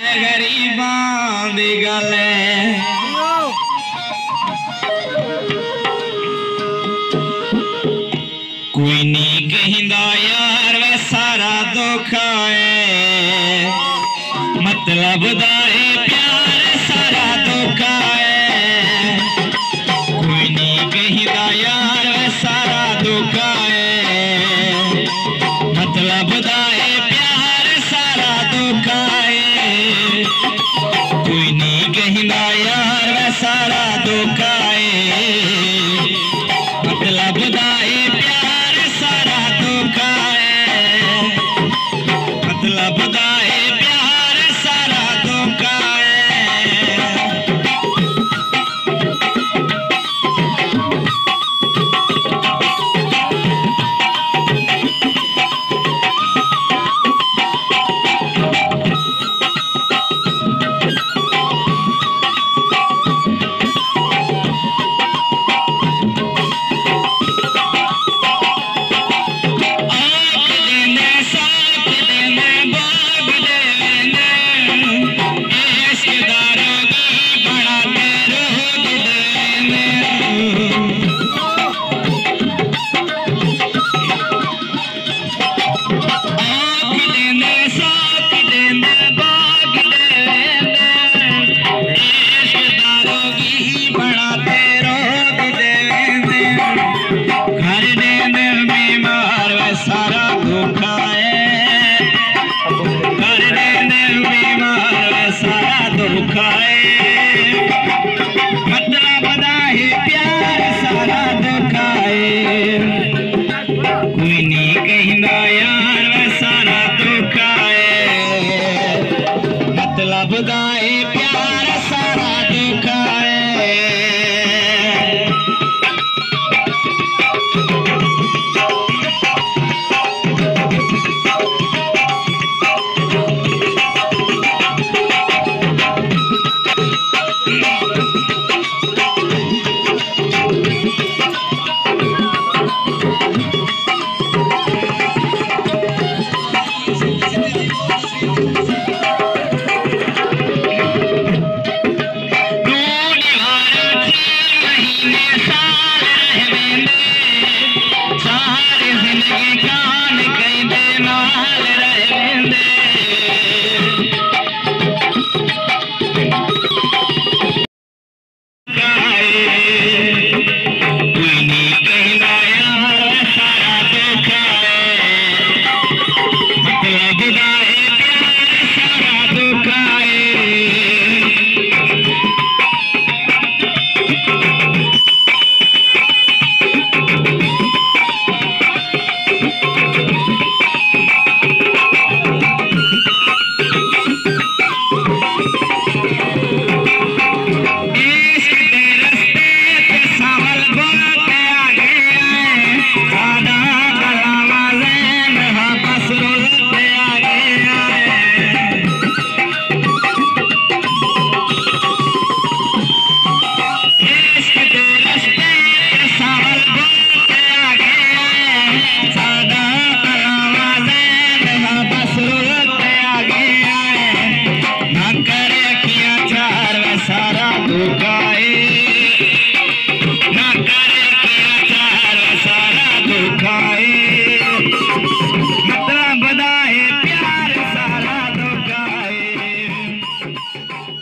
गरीबां दी गल कोई नहीं कहिंदा यार वे सारा धोखा है मतलब दा प्यार सारा धोखा है कोई नहीं कहिंदा यार वे सारा धोखा है मतलब दा प्यार सारा धोखा है कोई नहीं कहिंदा यार वे सारा धोखा है मतलब दा प्यार सारा धोखा है मतलब दा प्यार सारा धोखा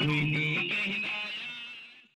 We need